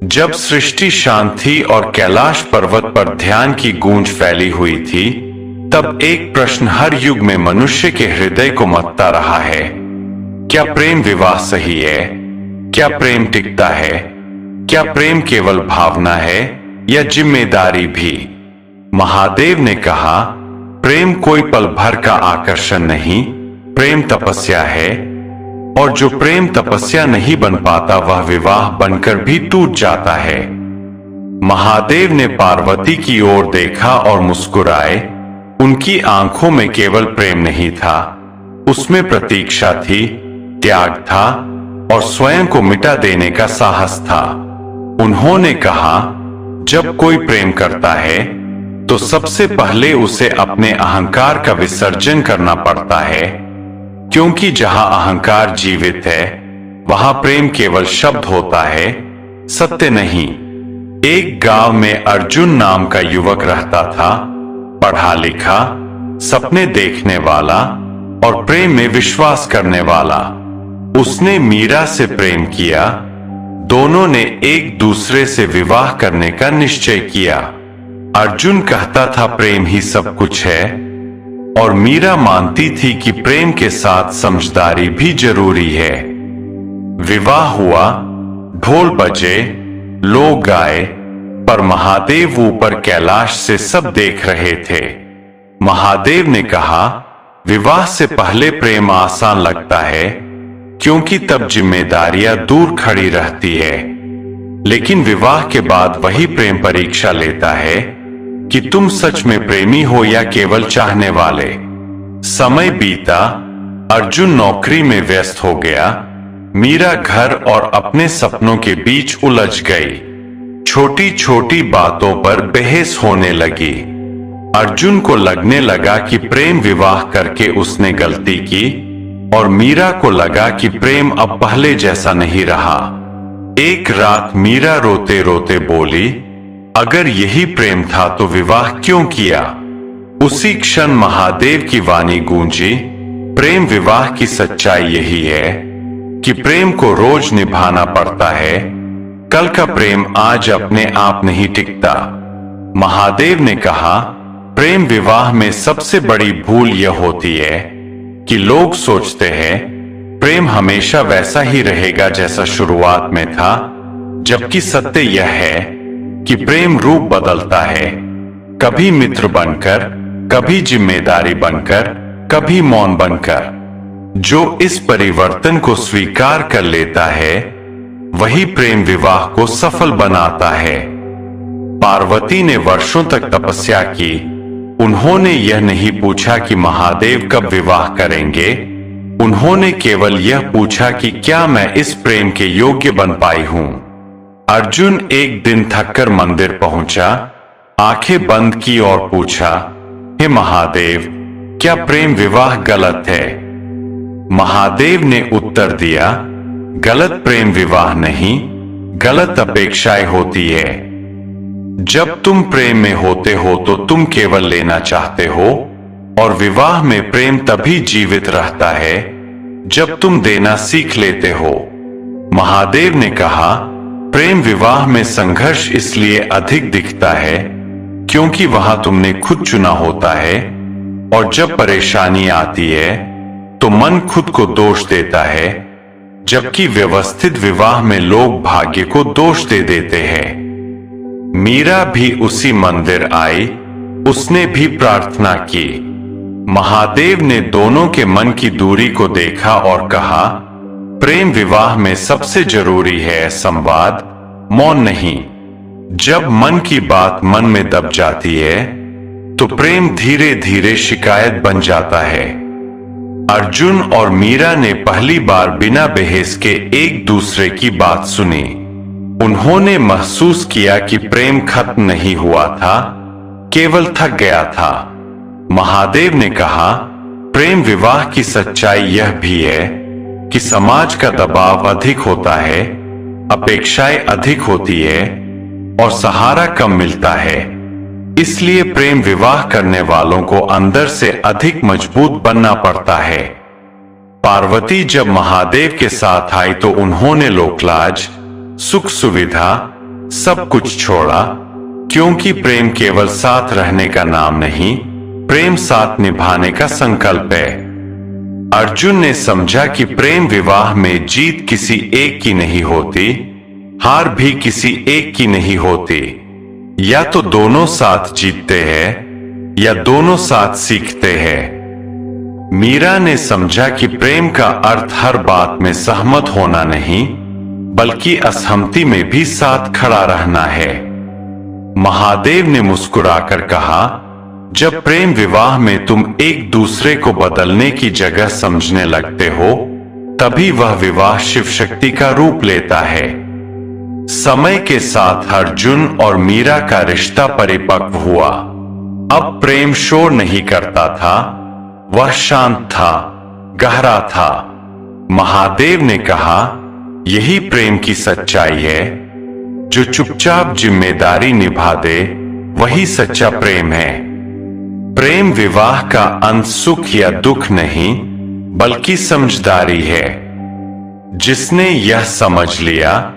जब सृष्टि शांत थी और कैलाश पर्वत पर ध्यान की गूंज फैली हुई थी, तब एक प्रश्न हर युग में मनुष्य के हृदय को मथता रहा है। क्या प्रेम विवाह सही है? क्या प्रेम टिकता है? क्या प्रेम केवल भावना है या जिम्मेदारी भी? महादेव ने कहा, प्रेम कोई पल भर का आकर्षण नहीं, प्रेम तपस्या है। और जो प्रेम तपस्या नहीं बन पाता वह विवाह बनकर भी टूट जाता है। महादेव ने पार्वती की ओर देखा और मुस्कुराए। उनकी आंखों में केवल प्रेम नहीं था, उसमें प्रतीक्षा थी, त्याग था और स्वयं को मिटा देने का साहस था। उन्होंने कहा, जब कोई प्रेम करता है तो सबसे पहले उसे अपने अहंकार का विसर्जन करना पड़ता है, क्योंकि जहां अहंकार जीवित है वहां प्रेम केवल शब्द होता है, सत्य नहीं। एक गांव में अर्जुन नाम का युवक रहता था, पढ़ा लिखा, सपने देखने वाला और प्रेम में विश्वास करने वाला। उसने मीरा से प्रेम किया। दोनों ने एक दूसरे से विवाह करने का निश्चय किया। अर्जुन कहता था प्रेम ही सब कुछ है और मीरा मानती थी कि प्रेम के साथ समझदारी भी जरूरी है। विवाह हुआ, ढोल बजे, लोग गाए, पर महादेव ऊपर कैलाश से सब देख रहे थे। महादेव ने कहा, विवाह से पहले प्रेम आसान लगता है, क्योंकि तब जिम्मेदारियां दूर खड़ी रहती है। लेकिन विवाह के बाद वही प्रेम परीक्षा लेता है कि तुम सच में प्रेमी हो या केवल चाहने वाले। समय बीता, अर्जुन नौकरी में व्यस्त हो गया, मीरा घर और अपने सपनों के बीच उलझ गई। छोटी छोटी बातों पर बहस होने लगी। अर्जुन को लगने लगा कि प्रेम विवाह करके उसने गलती की और मीरा को लगा कि प्रेम अब पहले जैसा नहीं रहा। एक रात मीरा रोते रोते बोली, अगर यही प्रेम था तो विवाह क्यों किया? उसी क्षण महादेव की वाणी गूंजी, प्रेम विवाह की सच्चाई यही है कि प्रेम को रोज निभाना पड़ता है। कल का प्रेम आज अपने आप नहीं टिकता। महादेव ने कहा, प्रेम विवाह में सबसे बड़ी भूल यह होती है कि लोग सोचते हैं प्रेम हमेशा वैसा ही रहेगा जैसा शुरुआत में था, जबकि सत्य यह है कि प्रेम रूप बदलता है, कभी मित्र बनकर, कभी जिम्मेदारी बनकर, कभी मौन बनकर। जो इस परिवर्तन को स्वीकार कर लेता है वही प्रेम विवाह को सफल बनाता है। पार्वती ने वर्षों तक तपस्या की। उन्होंने यह नहीं पूछा कि महादेव कब विवाह करेंगे, उन्होंने केवल यह पूछा कि क्या मैं इस प्रेम के योग्य बन पाई हूं। अर्जुन एक दिन थककर मंदिर पहुंचा, आंखें बंद की और पूछा, हे महादेव, क्या प्रेम विवाह गलत है? महादेव ने उत्तर दिया, गलत प्रेम विवाह नहीं, गलत अपेक्षाएं होती है। जब तुम प्रेम में होते हो तो तुम केवल लेना चाहते हो, और विवाह में प्रेम तभी जीवित रहता है जब तुम देना सीख लेते हो। महादेव ने कहा, प्रेम विवाह में संघर्ष इसलिए अधिक दिखता है क्योंकि वहां तुमने खुद चुना होता है, और जब परेशानी आती है तो मन खुद को दोष देता है, जबकि व्यवस्थित विवाह में लोग भाग्य को दोष दे देते हैं। मीरा भी उसी मंदिर आई, उसने भी प्रार्थना की। महादेव ने दोनों के मन की दूरी को देखा और कहा, प्रेम विवाह में सबसे जरूरी है संवाद, मौन नहीं। जब मन की बात मन में दब जाती है तो प्रेम धीरे धीरे शिकायत बन जाता है। अर्जुन और मीरा ने पहली बार बिना बहस के एक दूसरे की बात सुनी। उन्होंने महसूस किया कि प्रेम खत्म नहीं हुआ था, केवल थक गया था। महादेव ने कहा, प्रेम विवाह की सच्चाई यह भी है कि समाज का दबाव अधिक होता है, अपेक्षाएं अधिक होती है और सहारा कम मिलता है। इसलिए प्रेम विवाह करने वालों को अंदर से अधिक मजबूत बनना पड़ता है। पार्वती जब महादेव के साथ आई तो उन्होंने लोकलाज, सुख सुविधा, सब कुछ छोड़ा, क्योंकि प्रेम केवल साथ रहने का नाम नहीं, प्रेम साथ निभाने का संकल्प है। अर्जुन ने समझा कि प्रेम विवाह में जीत किसी एक की नहीं होती, हार भी किसी एक की नहीं होती। या तो दोनों साथ जीतते हैं या दोनों साथ सीखते हैं। मीरा ने समझा कि प्रेम का अर्थ हर बात में सहमत होना नहीं, बल्कि असहमति में भी साथ खड़ा रहना है। महादेव ने मुस्कुराकर कहा, जब प्रेम विवाह में तुम एक दूसरे को बदलने की जगह समझने लगते हो, तभी वह विवाह शिव शक्ति का रूप लेता है। समय के साथ अर्जुन और मीरा का रिश्ता परिपक्व हुआ। अब प्रेम शोर नहीं करता था, वह शांत था, गहरा था। महादेव ने कहा, यही प्रेम की सच्चाई है। जो चुपचाप जिम्मेदारी निभा दे, वही सच्चा प्रेम है। प्रेम विवाह का अंत सुख या दुख नहीं, बल्कि समझदारी है। जिसने यह समझ लिया,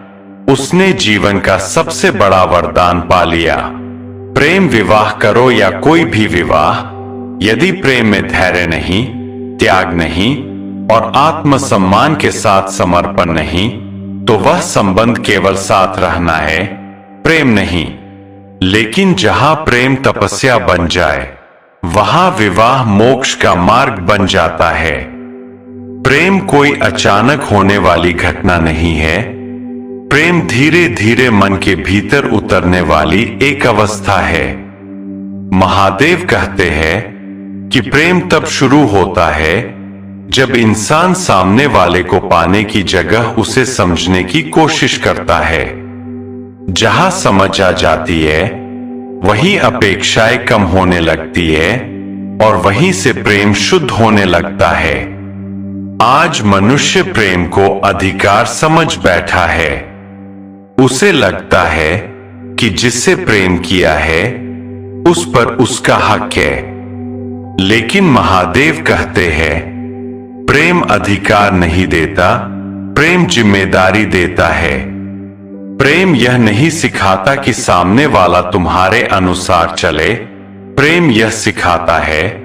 उसने जीवन का सबसे बड़ा वरदान पा लिया। प्रेम विवाह करो या कोई भी विवाह, यदि प्रेम में धैर्य नहीं, त्याग नहीं और आत्मसम्मान के साथ समर्पण नहीं, तो वह संबंध केवल साथ रहना है, प्रेम नहीं। लेकिन जहां प्रेम तपस्या बन जाए, वहां विवाह मोक्ष का मार्ग बन जाता है। प्रेम कोई अचानक होने वाली घटना नहीं है। प्रेम धीरे धीरे मन के भीतर उतरने वाली एक अवस्था है। महादेव कहते हैं कि प्रेम तब शुरू होता है जब इंसान सामने वाले को पाने की जगह उसे समझने की कोशिश करता है। जहां समझ आ जाती है, वहीं अपेक्षाएं कम होने लगती है और वहीं से प्रेम शुद्ध होने लगता है। आज मनुष्य प्रेम को अधिकार समझ बैठा है। उसे लगता है कि जिससे प्रेम किया है, उस पर उसका हक है। लेकिन महादेव कहते हैं, प्रेम अधिकार नहीं देता, प्रेम जिम्मेदारी देता है। प्रेम यह नहीं सिखाता कि सामने वाला तुम्हारे अनुसार चले, प्रेम यह सिखाता है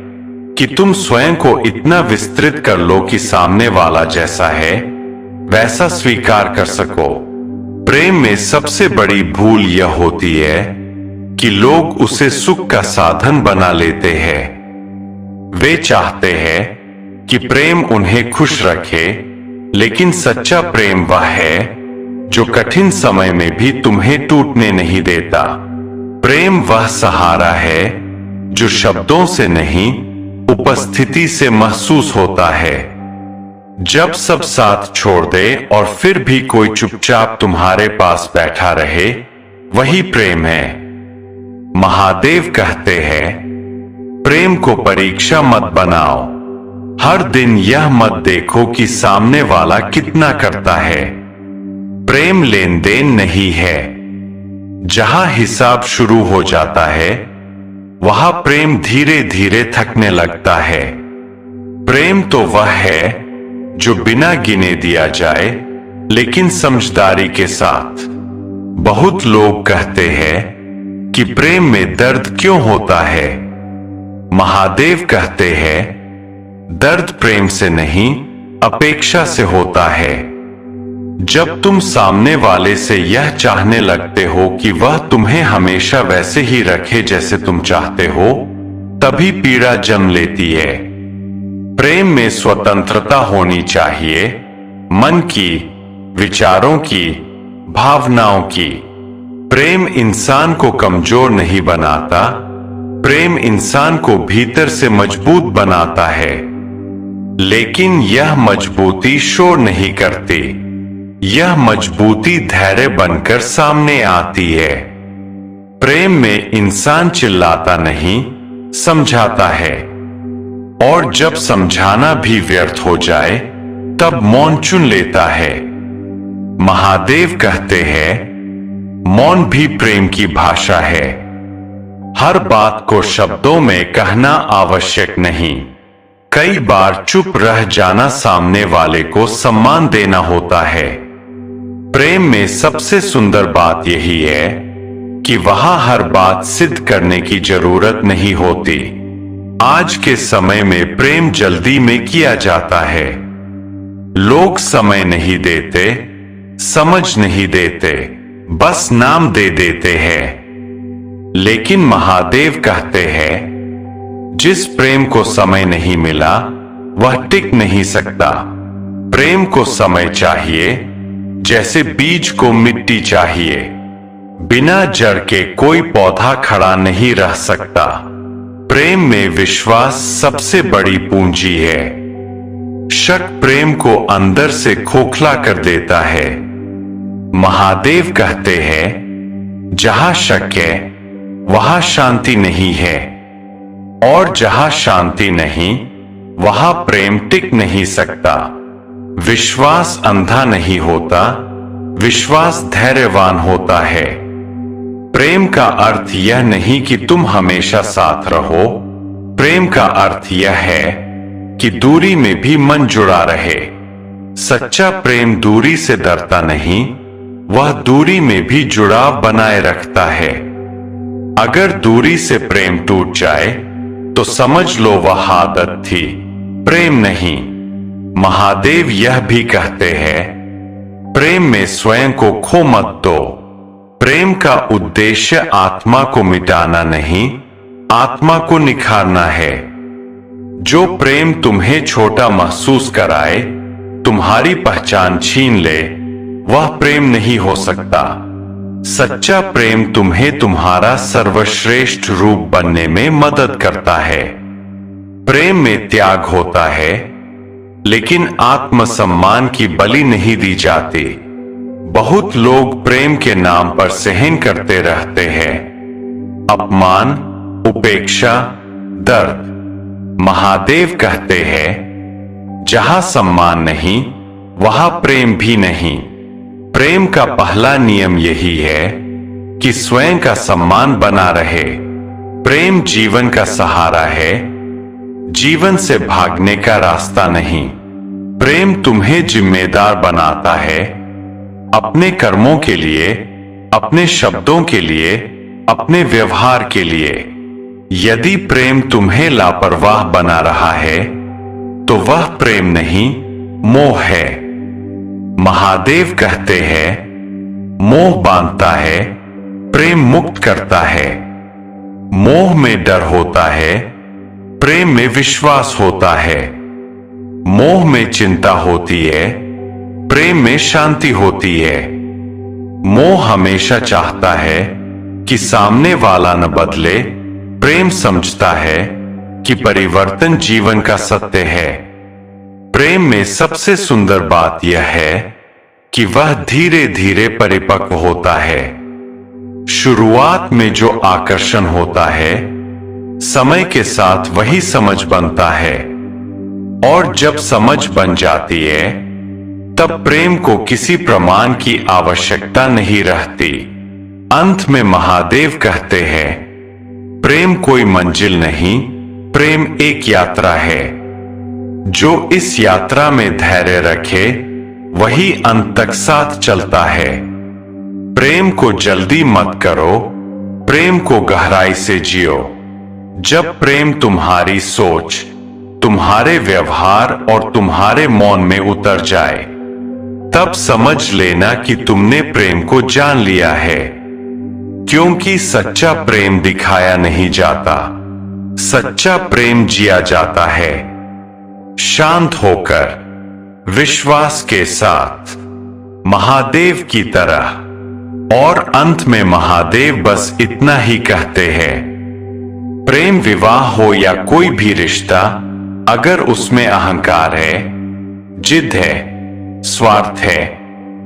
कि तुम स्वयं को इतना विस्तृत कर लो कि सामने वाला जैसा है वैसा स्वीकार कर सको। प्रेम में सबसे बड़ी भूल यह होती है कि लोग उसे सुख का साधन बना लेते हैं। वे चाहते हैं कि प्रेम उन्हें खुश रखे, लेकिन सच्चा प्रेम वह है जो कठिन समय में भी तुम्हें टूटने नहीं देता। प्रेम वह सहारा है जो शब्दों से नहीं, उपस्थिति से महसूस होता है। जब सब साथ छोड़ दे और फिर भी कोई चुपचाप तुम्हारे पास बैठा रहे, वही प्रेम है। महादेव कहते हैं, प्रेम को परीक्षा मत बनाओ। हर दिन यह मत देखो कि सामने वाला कितना करता है। प्रेम लेन देन नहीं है। जहां हिसाब शुरू हो जाता है, वहां प्रेम धीरे धीरे थकने लगता है। प्रेम तो वह है जो बिना गिने दिया जाए, लेकिन समझदारी के साथ। बहुत लोग कहते हैं कि प्रेम में दर्द क्यों होता है। महादेव कहते हैं, दर्द प्रेम से नहीं, अपेक्षा से होता है। जब तुम सामने वाले से यह चाहने लगते हो कि वह तुम्हें हमेशा वैसे ही रखे जैसे तुम चाहते हो, तभी पीड़ा जन्म लेती है। प्रेम में स्वतंत्रता होनी चाहिए, मन की, विचारों की, भावनाओं की। प्रेम इंसान को कमजोर नहीं बनाता, प्रेम इंसान को भीतर से मजबूत बनाता है। लेकिन यह मजबूती शोर नहीं करती, यह मजबूती धैर्य बनकर सामने आती है। प्रेम में इंसान चिल्लाता नहीं, समझाता है। और जब समझाना भी व्यर्थ हो जाए, तब मौन चुन लेता है। महादेव कहते हैं, मौन भी प्रेम की भाषा है। हर बात को शब्दों में कहना आवश्यक नहीं। कई बार चुप रह जाना सामने वाले को सम्मान देना होता है। प्रेम में सबसे सुंदर बात यही है कि वहां हर बात सिद्ध करने की जरूरत नहीं होती। आज के समय में प्रेम जल्दी में किया जाता है। लोग समय नहीं देते, समझ नहीं देते, बस नाम दे देते हैं। लेकिन महादेव कहते हैं, जिस प्रेम को समय नहीं मिला वह टिक नहीं सकता। प्रेम को समय चाहिए, जैसे बीज को मिट्टी चाहिए। बिना जड़ के कोई पौधा खड़ा नहीं रह सकता। प्रेम में विश्वास सबसे बड़ी पूंजी है। शक प्रेम को अंदर से खोखला कर देता है। महादेव कहते हैं, जहां शक है वहां शांति नहीं है, और जहां शांति नहीं वहां प्रेम टिक नहीं सकता। विश्वास अंधा नहीं होता, विश्वास धैर्यवान होता है। प्रेम का अर्थ यह नहीं कि तुम हमेशा साथ रहो। प्रेम का अर्थ यह है कि दूरी में भी मन जुड़ा रहे। सच्चा प्रेम दूरी से डरता नहीं, वह दूरी में भी जुड़ाव बनाए रखता है। अगर दूरी से प्रेम टूट जाए तो समझ लो वह आदत थी, प्रेम नहीं। महादेव यह भी कहते हैं, प्रेम में स्वयं को खो मत दो। प्रेम का उद्देश्य आत्मा को मिटाना नहीं, आत्मा को निखारना है। जो प्रेम तुम्हें छोटा महसूस कराए, तुम्हारी पहचान छीन ले, वह प्रेम नहीं हो सकता। सच्चा प्रेम तुम्हें तुम्हारा सर्वश्रेष्ठ रूप बनने में मदद करता है। प्रेम में त्याग होता है, लेकिन आत्मसम्मान की बलि नहीं दी जाती। बहुत लोग प्रेम के नाम पर सहन करते रहते हैं, अपमान, उपेक्षा, दर्द। महादेव कहते हैं, जहां सम्मान नहीं वहां प्रेम भी नहीं। प्रेम का पहला नियम यही है कि स्वयं का सम्मान बना रहे। प्रेम जीवन का सहारा है, जीवन से भागने का रास्ता नहीं। प्रेम तुम्हें जिम्मेदार बनाता है, अपने कर्मों के लिए, अपने शब्दों के लिए, अपने व्यवहार के लिए। यदि प्रेम तुम्हें लापरवाह बना रहा है तो वह प्रेम नहीं, मोह है। महादेव कहते हैं, मोह बांधता है, प्रेम मुक्त करता है। मोह में डर होता है, प्रेम में विश्वास होता है। मोह में चिंता होती है, प्रेम में शांति होती है। मोह हमेशा चाहता है कि सामने वाला न बदले, प्रेम समझता है कि परिवर्तन जीवन का सत्य है। प्रेम में सबसे सुंदर बात यह है कि वह धीरे धीरे परिपक्व होता है। शुरुआत में जो आकर्षण होता है, समय के साथ वही समझ बनता है, और जब समझ बन जाती है तब प्रेम को किसी प्रमाण की आवश्यकता नहीं रहती। अंत में महादेव कहते हैं, प्रेम कोई मंजिल नहीं, प्रेम एक यात्रा है। जो इस यात्रा में धैर्य रखे वही अंत तक साथ चलता है। प्रेम को जल्दी मत करो, प्रेम को गहराई से जियो। जब प्रेम तुम्हारी सोच, तुम्हारे व्यवहार और तुम्हारे मौन में उतर जाए, तब समझ लेना कि तुमने प्रेम को जान लिया है। क्योंकि सच्चा प्रेम दिखाया नहीं जाता, सच्चा प्रेम जिया जाता है। शांत होकर, विश्वास के साथ, महादेव की तरह। और अंत में महादेव बस इतना ही कहते हैं, प्रेम विवाह हो या कोई भी रिश्ता, अगर उसमें अहंकार है, जिद है, स्वार्थ है,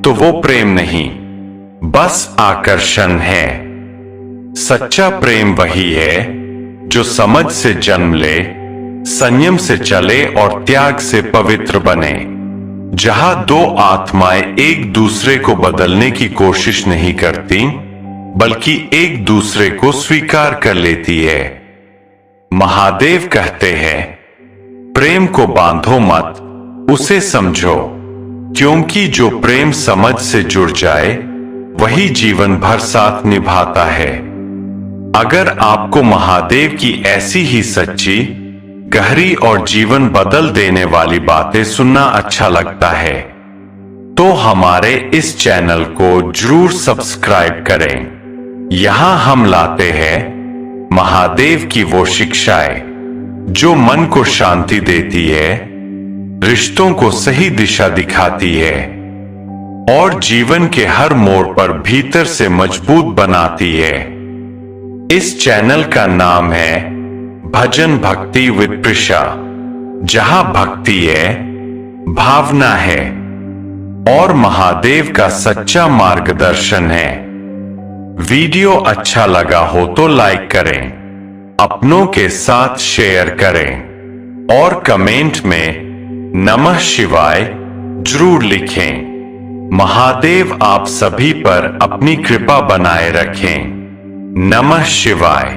तो वो प्रेम नहीं, बस आकर्षण है। सच्चा प्रेम वही है जो समझ से जन्म ले, संयम से चले और त्याग से पवित्र बने। जहां दो आत्माएं एक दूसरे को बदलने की कोशिश नहीं करती, बल्कि एक दूसरे को स्वीकार कर लेती है। महादेव कहते हैं, प्रेम को बांधो मत, उसे समझो। क्योंकि जो प्रेम समझ से जुड़ जाए वही जीवन भर साथ निभाता है। अगर आपको महादेव की ऐसी ही सच्ची, गहरी और जीवन बदल देने वाली बातें सुनना अच्छा लगता है तो हमारे इस चैनल को जरूर सब्सक्राइब करें। यहां हम लाते हैं महादेव की वो शिक्षाएं जो मन को शांति देती है, रिश्तों को सही दिशा दिखाती है और जीवन के हर मोड़ पर भीतर से मजबूत बनाती है। इस चैनल का नाम है भजन भक्ति विद प्रिशा, जहां भक्ति है, भावना है और महादेव का सच्चा मार्गदर्शन है। वीडियो अच्छा लगा हो तो लाइक करें, अपनों के साथ शेयर करें और कमेंट में नमः शिवाय जरूर लिखें। महादेव आप सभी पर अपनी कृपा बनाए रखें। नमः शिवाय।